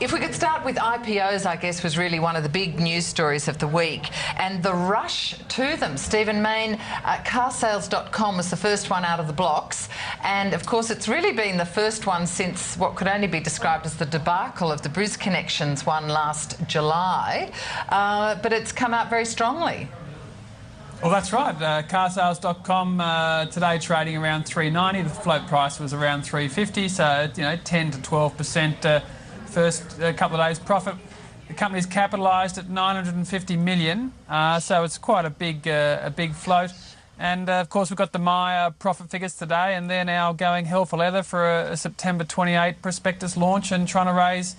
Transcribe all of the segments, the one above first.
If we could start with IPOs, I guess, was really one of the big news stories of the week, and the rush to them. Stephen Mayne, Carsales.com was the first one out of the blocks, and of course it's really been the first one since what could only be described as the debacle of the Bris Connections one last July, but it's come out very strongly. Well, that's right. Carsales.com today trading around $3.90. The float price was around $3.50, so 10 to 12% first couple of days profit. The company's capitalised at $950 million, so it's quite a big float. And of course we've got the Myer profit figures today, and they're now going hell for leather for a September 28 prospectus launch and trying to raise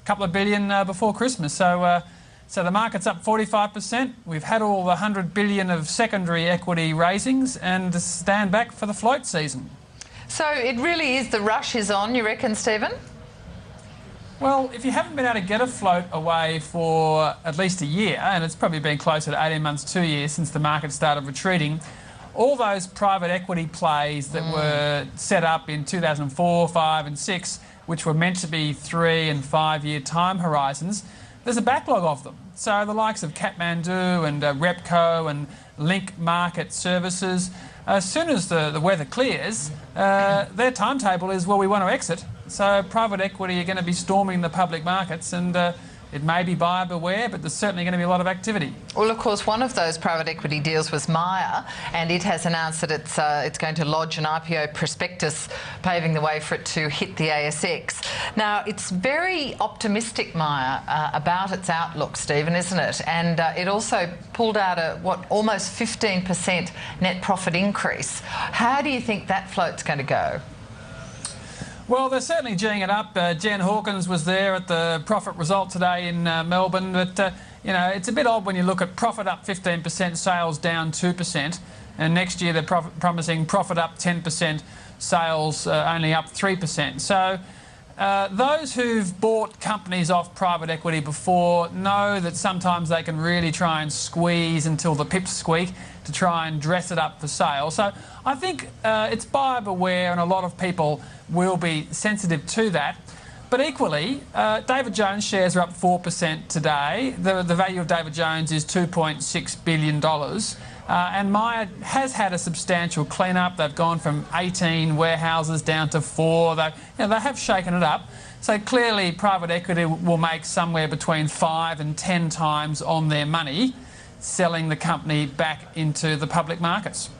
a couple of billion before Christmas. So the market's up 45%. We've had all the $100 billion of secondary equity raisings and stand back for the float season. So it really is, the rush is on, you reckon, Stephen? Well, if you haven't been able to get a float away for at least a year, and it's probably been closer to 18 months, 2 years since the market started retreating, all those private equity plays that were set up in 2004, 5 and 6, which were meant to be 3 and 5 year time horizons, there's a backlog of them. So the likes of Kathmandu and Repco and Link Market Services, as soon as the weather clears, their timetable is, well, we want to exit. So private equity are going to be storming the public markets, and it may be buyer beware, but there's certainly going to be a lot of activity. Well, of course, one of those private equity deals was Myer, and it has announced that it's going to lodge an IPO prospectus, paving the way for it to hit the ASX. Now, it's very optimistic, Myer, about its outlook, Stephen, isn't it? And it also pulled out almost 15% net profit increase. How do you think that float's going to go? Well, they're certainly geeing it up. Jen Hawkins was there at the profit result today in Melbourne, but it's a bit odd when you look at profit up 15%, sales down 2%, and next year they're promising profit up 10%, sales only up 3%. So those who've bought companies off private equity before know that sometimes they can really try and squeeze until the pips squeak to try and dress it up for sale. So I think it's buyer beware, and a lot of people will be sensitive to that. But equally, David Jones shares are up 4% today. The value of David Jones is $2.6 billion. And Myer has had a substantial clean-up. They've gone from 18 warehouses down to 4. They have shaken it up. So clearly private equity will make somewhere between 5 and 10 times on their money selling the company back into the public markets.